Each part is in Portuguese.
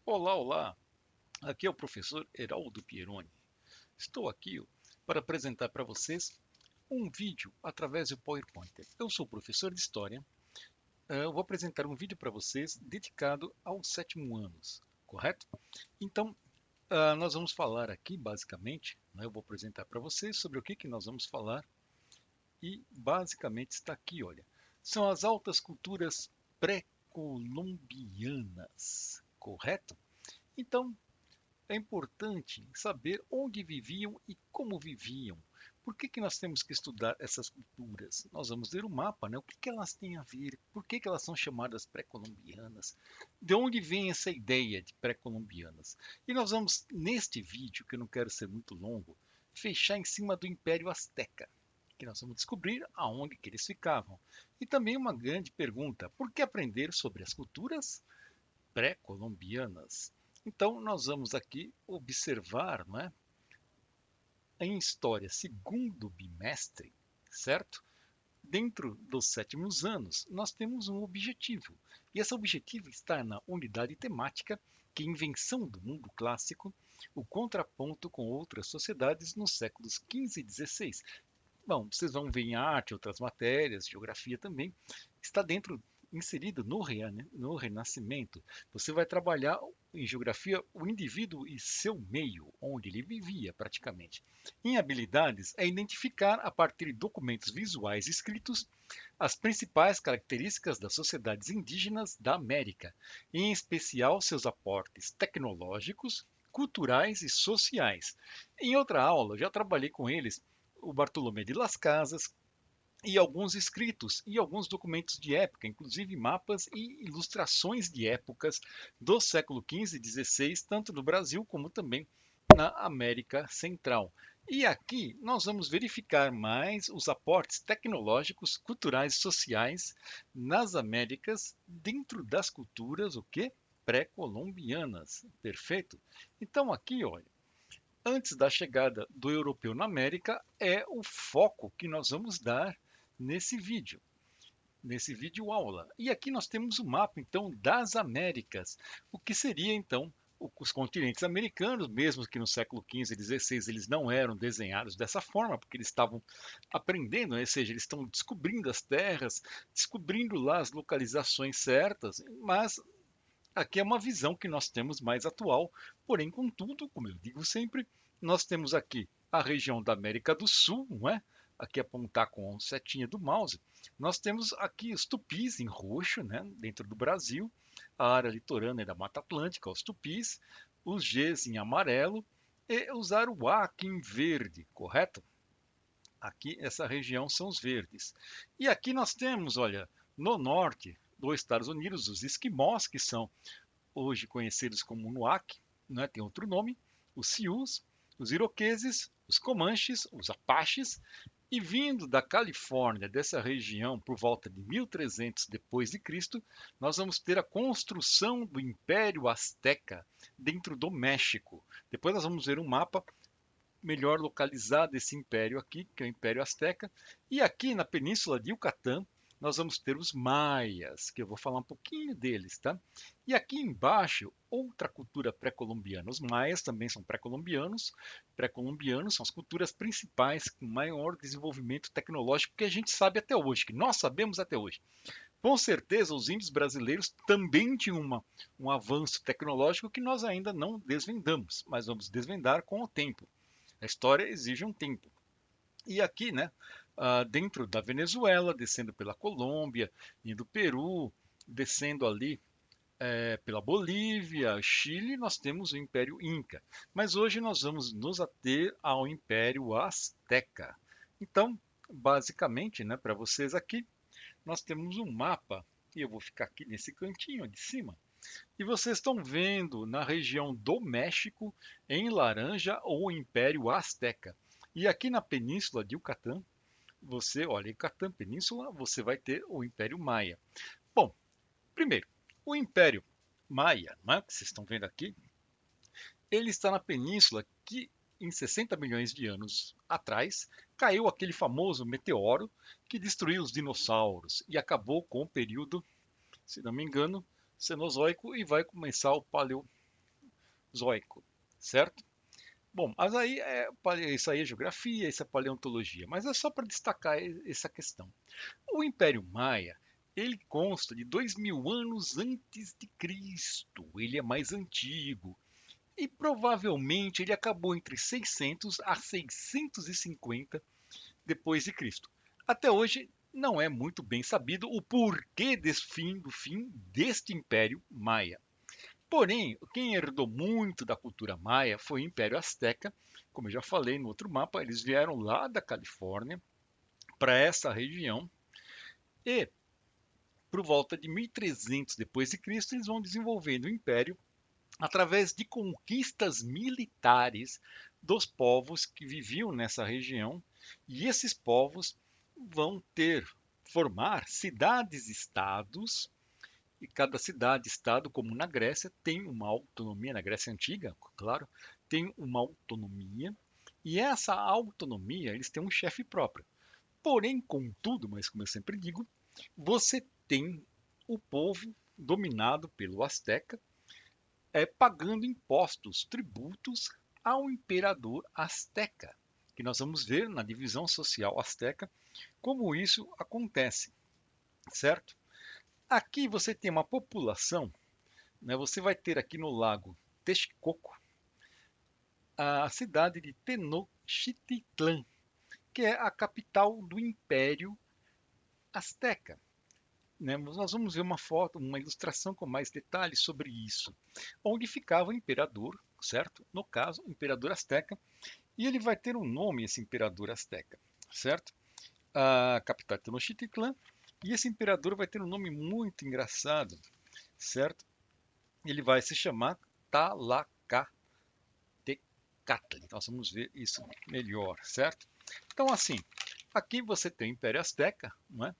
Olá, olá! Aqui é o professor Heraldo Pieroni. Estou aqui para apresentar para vocês um vídeo através do PowerPoint. Eu sou professor de História. Eu vou apresentar um vídeo para vocês dedicado aos sétimo anos, correto? Então, nós vamos falar aqui, basicamente, eu vou apresentar para vocês sobre o que nós vamos falar e, basicamente, está aqui, olha. São as altas culturas pré-colombianas, correto? Então, é importante saber onde viviam e como viviam. Por que nós temos que estudar essas culturas? Nós vamos ver o mapa, né? O que elas têm a ver? Por que elas são chamadas pré-colombianas? De onde vem essa ideia de pré-colombianas? E nós vamos, neste vídeo, que eu não quero ser muito longo, fechar em cima do Império Azteca, que nós vamos descobrir aonde que eles ficavam. E também uma grande pergunta: por que aprender sobre as culturas pré-colombianas? Então, nós vamos aqui observar, não é, em história, segundo bimestre, certo? Dentro dos sétimos anos, nós temos um objetivo. E esse objetivo está na unidade temática, que é a invenção do mundo clássico, o contraponto com outras sociedades nos séculos XV e XVI. Bom, vocês vão ver em arte, outras matérias, geografia também, está dentro, inserido no Renascimento. Você vai trabalhar em geografia o indivíduo e seu meio, onde ele vivia praticamente. Em habilidades, é identificar, a partir de documentos visuais escritos, as principais características das sociedades indígenas da América, em especial seus aportes tecnológicos, culturais e sociais. Em outra aula, já trabalhei com eles o Bartolomé de Las Casas e alguns escritos e alguns documentos de época, inclusive mapas e ilustrações de épocas do século XV e XVI, tanto no Brasil como também na América Central. E aqui nós vamos verificar mais os aportes tecnológicos, culturais e sociais nas Américas dentro das culturas o que pré-colombianas. Perfeito? Então aqui, olha, antes da chegada do europeu na América é o foco que nós vamos dar nesse vídeo aula. E aqui nós temos o mapa então das Américas, o que seria então os continentes americanos, mesmo que no século XV e XVI eles não eram desenhados dessa forma, porque eles estavam aprendendo, ou seja, eles estão descobrindo as terras, descobrindo lá as localizações certas, mas aqui é uma visão que nós temos mais atual, porém, contudo, como eu digo sempre, nós temos aqui a região da América do Sul, não é? Aqui apontar com a setinha do mouse. Nós temos aqui os tupis em roxo, né? Dentro do Brasil, a área litorânea da Mata Atlântica, os tupis, os Gs em amarelo e os aruac em verde, correto? Aqui, essa região são os verdes. E aqui nós temos, olha, no norte dos Estados Unidos, os esquimós, que são hoje conhecidos como Nuak, né, tem outro nome, os Sius, os Iroqueses, os Comanches, os Apaches, e vindo da Califórnia, dessa região, por volta de 1300 depois de Cristo, nós vamos ter a construção do Império Azteca dentro do México. Depois nós vamos ver um mapa melhor localizado esse império aqui, que é o Império Azteca. E aqui na Península de Yucatán, nós vamos ter os maias, que eu vou falar um pouquinho deles, tá? E aqui embaixo, outra cultura pré-colombiana. Os maias também são pré-colombianos. Pré-colombianos são as culturas principais com maior desenvolvimento tecnológico que a gente sabe até hoje, que nós sabemos até hoje. Com certeza, os índios brasileiros também tinham um avanço tecnológico que nós ainda não desvendamos, mas vamos desvendar com o tempo. A história exige um tempo. E aqui, né, dentro da Venezuela, descendo pela Colômbia, indo Peru, descendo ali pela Bolívia, Chile, nós temos o Império Inca. Mas hoje nós vamos nos ater ao Império Azteca. Então, basicamente, né, para vocês aqui, nós temos um mapa, e eu vou ficar aqui nesse cantinho de cima, e vocês estão vendo na região do México, em laranja, o Império Azteca. E aqui na Península de Yucatán, você olha, Yucatán Península, você vai ter o Império Maia. Bom, primeiro, o Império Maia, né, que vocês estão vendo aqui, ele está na península que em 60 milhões de anos atrás caiu aquele famoso meteoro que destruiu os dinossauros e acabou com o período, se não me engano, Cenozoico e vai começar o Paleo. Paleozoico, certo? Bom, mas aí isso aí é geografia, isso é paleontologia, mas é só para destacar essa questão. O Império Maia, ele consta de 2000 anos antes de Cristo, ele é mais antigo, e provavelmente ele acabou entre 600 a 650 depois de Cristo. Até hoje não é muito bem sabido o porquê do fim deste Império Maia. Porém, quem herdou muito da cultura maia foi o Império Azteca. Como eu já falei no outro mapa, eles vieram lá da Califórnia para essa região e por volta de 1300 depois de Cristo, eles vão desenvolvendo o império através de conquistas militares dos povos que viviam nessa região, e esses povos vão formar cidades-estados, e cada cidade-estado, como na Grécia, tem uma autonomia, na Grécia Antiga, claro, tem uma autonomia, e essa autonomia, eles têm um chefe próprio. Porém, contudo, mas como eu sempre digo, você tem o povo dominado pelo Azteca, pagando impostos, tributos ao imperador Azteca, que nós vamos ver na divisão social Azteca como isso acontece, certo? Aqui você tem uma população, né, você vai ter aqui no lago Texcoco a cidade de Tenochtitlan, que é a capital do Império Azteca. Né? Nós vamos ver uma foto, uma ilustração com mais detalhes sobre isso, onde ficava o imperador, certo? No caso, o imperador Azteca, e ele vai ter um nome, esse imperador Azteca, certo? A capital é Tenochtitlan, e esse imperador vai ter um nome muito engraçado, certo? Ele vai se chamar Talacatecatl. Nós vamos ver isso melhor, certo? Então, assim, aqui você tem o Império Azteca, não é?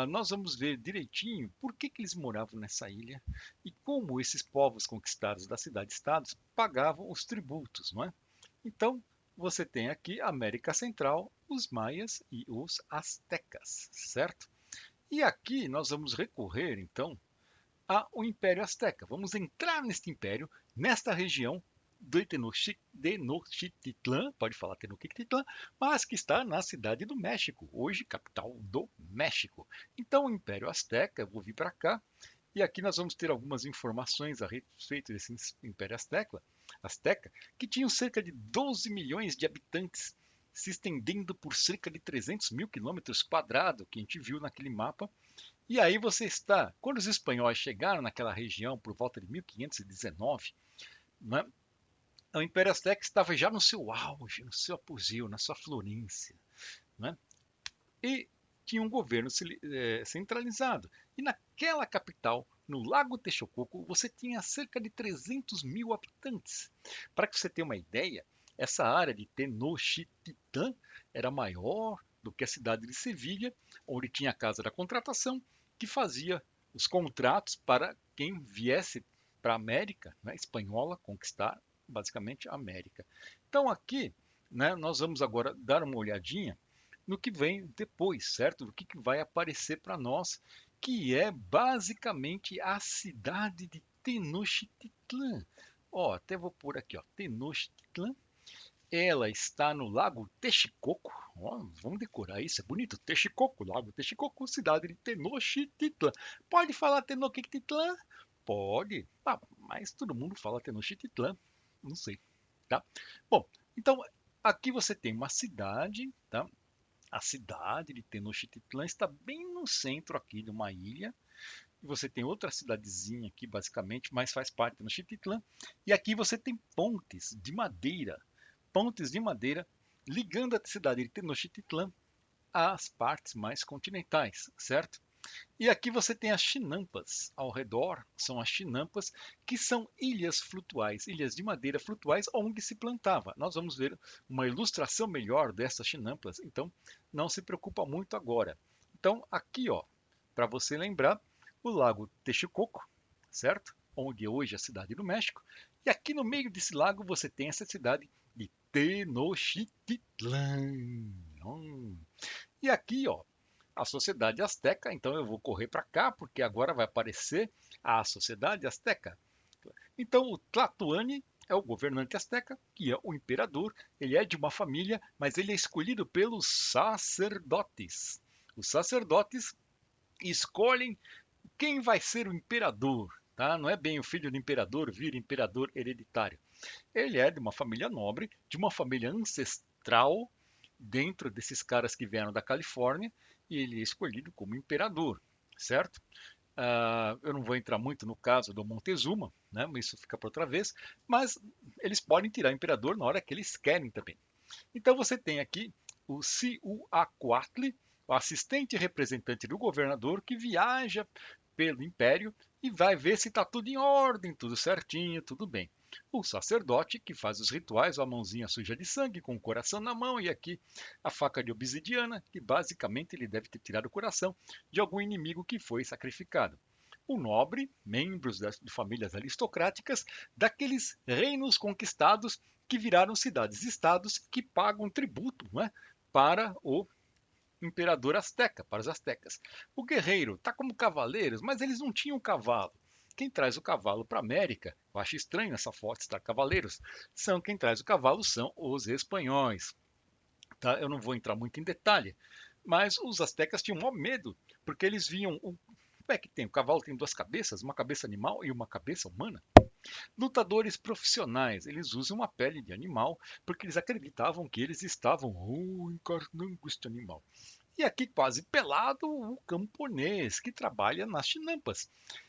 Nós vamos ver direitinho por que eles moravam nessa ilha e como esses povos conquistados das cidades-estados pagavam os tributos, não é? Então, você tem aqui a América Central, os maias e os astecas, certo? E aqui nós vamos recorrer, então, ao Império Azteca. Vamos entrar neste império, nesta região do Tenochtitlan, pode falar Tenochtitlan, mas que está na cidade do México, hoje capital do México. Então, o Império Azteca, eu vou vir para cá, e aqui nós vamos ter algumas informações a respeito desse Império Azteca, que tinha cerca de 12 milhões de habitantes, se estendendo por cerca de 300 mil quilômetros quadrados, que a gente viu naquele mapa, e aí você está, quando os espanhóis chegaram naquela região por volta de 1519, né, o Império Azteca estava já no seu auge, no seu apogeu, na sua florência, né, e tinha um governo centralizado. E naquela capital, no Lago Texcoco, você tinha cerca de 300 mil habitantes. Para que você tenha uma ideia, essa área de Tenochtitlan era maior do que a cidade de Sevilha, onde tinha a Casa da Contratação, que fazia os contratos para quem viesse para a América, né, espanhola, conquistar basicamente a América. Então aqui, né, nós vamos agora dar uma olhadinha no que vem depois, certo? Do que vai aparecer para nós, que é basicamente a cidade de Tenochtitlan. Ó, até vou pôr aqui, ó, Tenochtitlan. Ela está no Lago Texcoco. Ó, vamos decorar isso, é bonito. Texcoco, Lago Texcoco, cidade de Tenochtitlan. Pode falar Tenochtitlan? Pode. Ah, mas todo mundo fala Tenochtitlan. Não sei, tá? Bom, então aqui você tem uma cidade, tá? A cidade de Tenochtitlan está bem no centro aqui de uma ilha. E você tem outra cidadezinha aqui, basicamente, mas faz parte de Tenochtitlan. E aqui você tem pontes de madeira ligando a cidade de Tenochtitlan às partes mais continentais, certo? E aqui você tem as chinampas ao redor, são as chinampas, que são ilhas flutuais, ilhas de madeira flutuais onde se plantava. Nós vamos ver uma ilustração melhor dessas chinampas, então não se preocupa muito agora. Então aqui, ó, para você lembrar, o Lago Texcoco, certo? Onde hoje é a cidade do México. E aqui no meio desse lago você tem essa cidade de Tenochtitlan. E aqui, ó, a Sociedade Azteca, então eu vou correr para cá, porque agora vai aparecer a Sociedade Azteca. Então, Então, o Tlatoani é o governante asteca, que é o imperador. Ele é de uma família, mas ele é escolhido pelos sacerdotes. Os sacerdotes escolhem quem vai ser o imperador. Tá? Não é bem o filho do imperador vira imperador hereditário. Ele é de uma família nobre, de uma família ancestral, dentro desses caras que vieram da Califórnia, e ele é escolhido como imperador, certo? Eu não vou entrar muito no caso do Montezuma, né? Isso fica para outra vez, mas eles podem tirar o imperador na hora que eles querem também. Então você tem aqui o Ciuacuatli, o assistente representante do governador, que viaja pelo império e vai ver se está tudo em ordem, tudo certinho, tudo bem. O sacerdote que faz os rituais, a mãozinha suja de sangue, com o coração na mão, e aqui a faca de obsidiana, que basicamente ele deve ter tirado o coração de algum inimigo que foi sacrificado. O nobre, membros de famílias aristocráticas, daqueles reinos conquistados que viraram cidades-estados que pagam tributo, né, para o imperador asteca, para os astecas. O guerreiro está como cavaleiros, mas eles não tinham cavalo. Quem traz o cavalo para a América, eu acho estranho essa foto estar cavaleiros, quem traz o cavalo são os espanhóis. Tá? Eu não vou entrar muito em detalhe, mas os astecas tinham maior medo, porque eles viam como é que tem? O cavalo tem duas cabeças, uma cabeça animal e uma cabeça humana. Lutadores profissionais, eles usam a pele de animal porque eles acreditavam que eles estavam encarnando este animal. E aqui, quase pelado, o camponês que trabalha nas chinampas.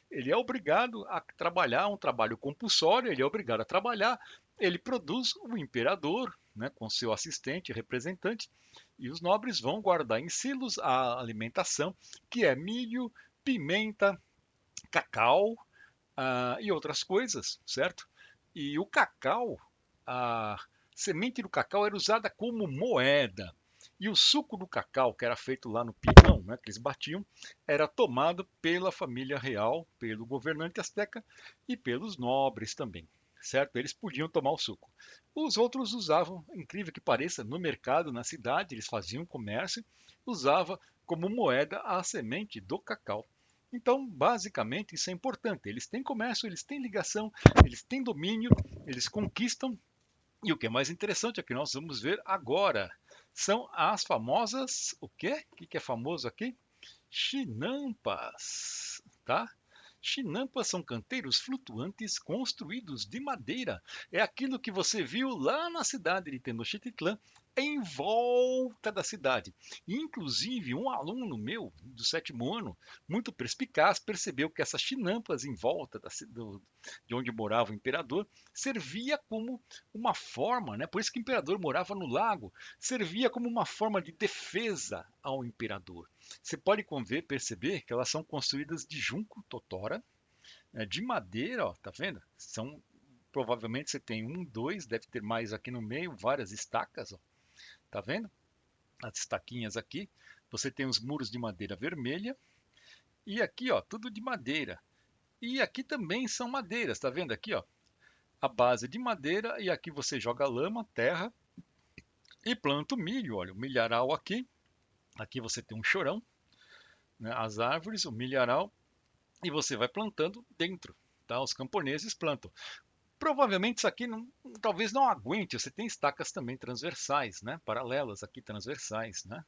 Ele é obrigado a trabalhar um trabalho compulsório, ele é obrigado a trabalhar, ele produz o imperador, né, com seu assistente, representante, e os nobres vão guardar em silos a alimentação, que é milho, pimenta, cacau, e outras coisas, certo? E o cacau, a semente do cacau era usada como moeda. E o suco do cacau, que era feito lá no pinhão, né, que eles batiam, era tomado pela família real, pelo governante asteca e pelos nobres também, certo? Eles podiam tomar o suco. Os outros usavam, incrível que pareça, no mercado, na cidade, eles faziam comércio, usava como moeda a semente do cacau. Então, basicamente, isso é importante. Eles têm comércio, eles têm ligação, eles têm domínio, eles conquistam. E o que é mais interessante é que nós vamos ver agora são as famosas. O quê? O que é famoso aqui? Chinampas, tá? Chinampas são canteiros flutuantes construídos de madeira. É aquilo que você viu lá na cidade de Tenochtitlán, em volta da cidade. Inclusive, um aluno meu do sétimo ano, muito perspicaz, percebeu que essas chinampas em volta de onde morava o imperador servia como uma forma, né? Por isso que o imperador morava no lago, servia como uma forma de defesa ao imperador. Você pode perceber que elas são construídas de junco totora, né, de madeira, ó, tá vendo? São provavelmente você tem um, dois, deve ter mais aqui no meio, várias estacas, ó, tá vendo? As estaquinhas aqui. Você tem os muros de madeira vermelha e aqui, ó, tudo de madeira. E aqui também são madeiras, tá vendo aqui, ó? A base de madeira e aqui você joga lama, terra e planta o milho, olha, o milharal aqui. Aqui você tem um chorão, né, as árvores, o milharal e você vai plantando dentro. Tá? Os camponeses plantam. Provavelmente isso aqui talvez não aguente. Você tem estacas também transversais, né? Paralelas aqui transversais, né?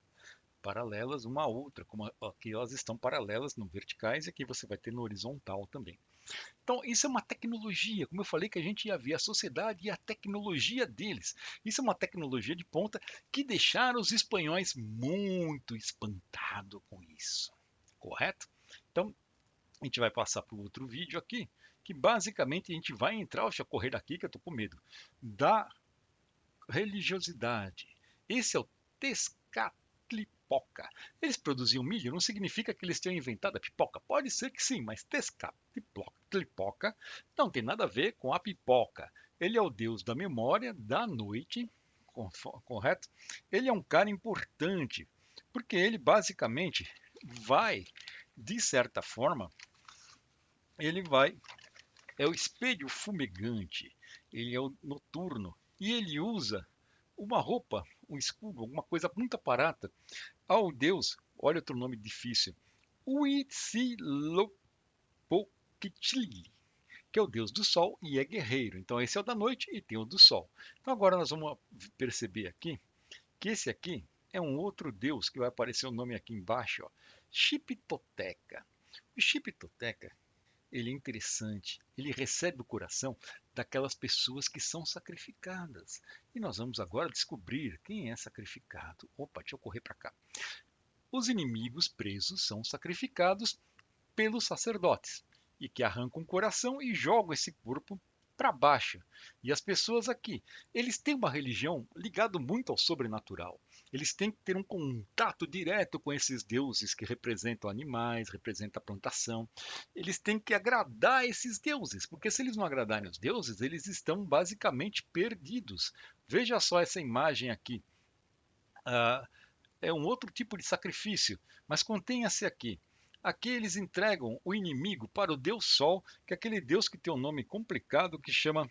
Paralelas uma à outra, como aqui elas estão paralelas no verticais e aqui você vai ter no horizontal também. Então, isso é uma tecnologia, como eu falei, que a gente ia ver a sociedade e a tecnologia deles. Isso é uma tecnologia de ponta que deixaram os espanhóis muito espantados com isso. Correto? Então, a gente vai passar para o outro vídeo aqui, que basicamente a gente vai entrar, deixa eu correr daqui que eu estou com medo, da religiosidade. Esse é o Tezcatlipoca. Eles produziam milho, não significa que eles tenham inventado a pipoca. Pode ser que sim, mas Tezcatlipoca não tem nada a ver com a pipoca. Ele é o deus da memória, da noite, correto? Ele é um cara importante, porque ele basicamente vai, de certa forma, ele vai, é o espelho fumegante, ele é o noturno e ele usa uma roupa, um escudo, alguma coisa muito aparata ao deus, olha outro nome difícil, Huitzilopochtli. que é o deus do sol e é guerreiro. Então esse é o da noite e tem o do sol. Então agora nós vamos perceber aqui que esse aqui é um outro deus que vai aparecer o nome aqui embaixo, ó, Xipitoteca. O Xipitoteca, ele é interessante, ele recebe o coração daquelas pessoas que são sacrificadas. E nós vamos agora descobrir quem é sacrificado. Opa, deixa eu correr para cá. Os inimigos presos são sacrificados pelos sacerdotes, e que arrancam o coração e jogam esse corpo para baixo. E as pessoas aqui, eles têm uma religião ligada muito ao sobrenatural. Eles têm que ter um contato direto com esses deuses que representam animais, representam a plantação. Eles têm que agradar esses deuses, porque se eles não agradarem os deuses, eles estão basicamente perdidos. Veja só essa imagem aqui. Ah, é um outro tipo de sacrifício, mas contenha-se aqui. Aqui eles entregam o inimigo para o Deus Sol, que é aquele Deus que tem um nome complicado que chama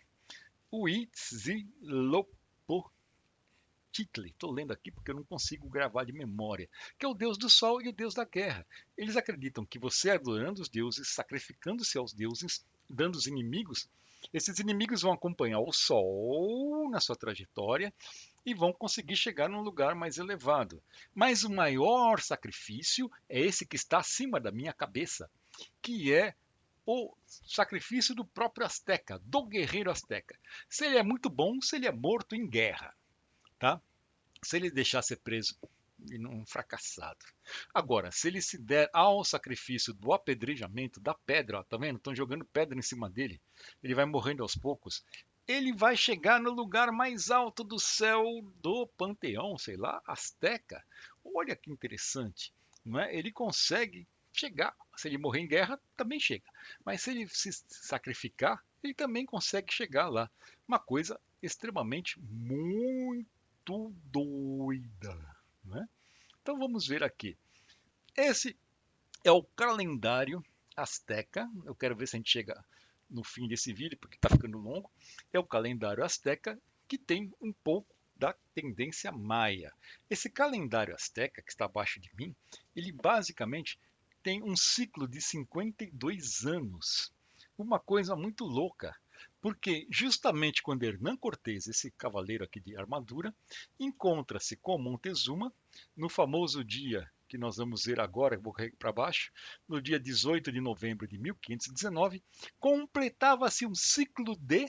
Huitzilopochtli. Estou lendo aqui porque eu não consigo gravar de memória. Que é o Deus do Sol e o Deus da Guerra. Eles acreditam que você adorando os deuses, sacrificando-se aos deuses, dando os inimigos, esses inimigos vão acompanhar o Sol na sua trajetória e vão conseguir chegar num lugar mais elevado. Mas o maior sacrifício é esse que está acima da minha cabeça, que é o sacrifício do próprio Azteca, do guerreiro Azteca. Se ele é muito bom, se ele é morto em guerra, tá? Se ele deixar ser preso, ele não é um fracassado. Agora, se ele se der ao sacrifício do apedrejamento da pedra, ó, tá vendo? Estão jogando pedra em cima dele. Ele vai morrendo aos poucos. Ele vai chegar no lugar mais alto do céu do panteão, sei lá, Azteca. Olha que interessante, não é? Ele consegue chegar. Se ele morrer em guerra, também chega. Mas se ele se sacrificar, ele também consegue chegar lá. Uma coisa extremamente muito doida, né? Então vamos ver aqui. Esse é o calendário Azteca. Eu quero ver se a gente chega no fim desse vídeo, porque está ficando longo. É o calendário Azteca que tem um pouco da tendência maia. Esse calendário Azteca que está abaixo de mim, ele basicamente tem um ciclo de 52 anos. Uma coisa muito louca, porque justamente quando Hernán Cortés, esse cavaleiro aqui de armadura, encontra-se com Montezuma no famoso dia que nós vamos ver agora, vou para baixo, no dia 18 de novembro de 1519, completava-se um ciclo de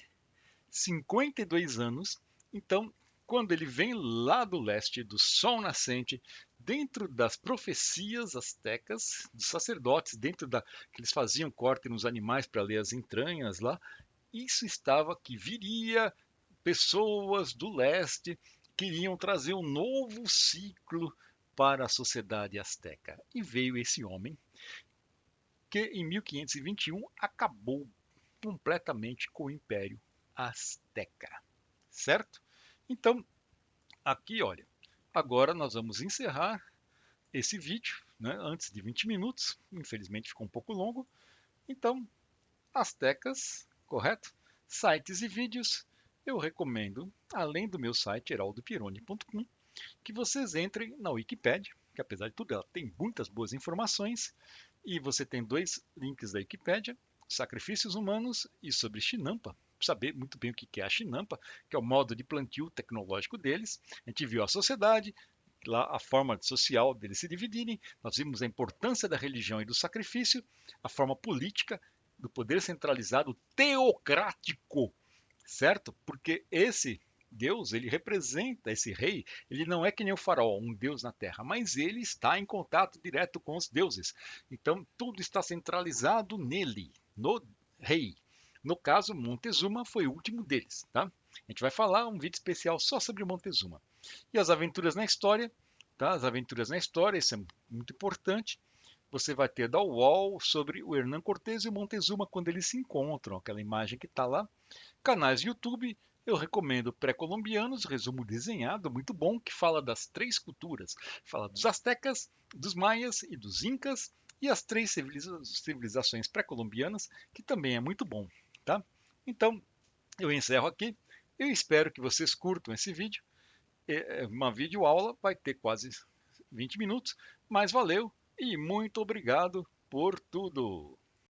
52 anos. Então, quando ele vem lá do leste, do sol nascente, dentro das profecias astecas, dos sacerdotes, dentro da que eles faziam corte nos animais para ler as entranhas lá, isso estava que viria pessoas do leste queriam trazer um novo ciclo para a sociedade asteca. E veio esse homem que em 1521 acabou completamente com o Império Azteca, certo? Então, aqui, olha, agora nós vamos encerrar esse vídeo, né, antes de 20 minutos, infelizmente ficou um pouco longo. Então, Aztecas, correto? Sites e vídeos, eu recomendo, além do meu site heraldopironi.com, que vocês entrem na Wikipédia, que apesar de tudo ela tem muitas boas informações, e você tem dois links da Wikipédia, Sacrifícios Humanos e sobre Chinampa, saber muito bem o que é a Chinampa, que é o modo de plantio tecnológico deles. A gente viu a sociedade, lá a forma social deles se dividirem, nós vimos a importância da religião e do sacrifício, a forma política do poder centralizado teocrático, certo? Porque esse Deus, ele representa esse rei, ele não é que nem o faraó, um deus na terra, mas ele está em contato direto com os deuses. Então, tudo está centralizado nele, no rei. No caso, Montezuma foi o último deles, tá? A gente vai falar um vídeo especial só sobre Montezuma. E as aventuras na história, tá? As aventuras na história, isso é muito importante. Você vai ter da UOL sobre o Hernán Cortés e o Montezuma quando eles se encontram, aquela imagem que está lá. Canais YouTube, eu recomendo Pré-Colombianos, resumo desenhado, muito bom, que fala das três culturas. Fala dos astecas, dos maias e dos incas, e as três civilizações pré-colombianas, que também é muito bom, tá? Então, eu encerro aqui. Eu espero que vocês curtam esse vídeo. Uma videoaula vai ter quase 20 minutos, mas valeu e muito obrigado por tudo.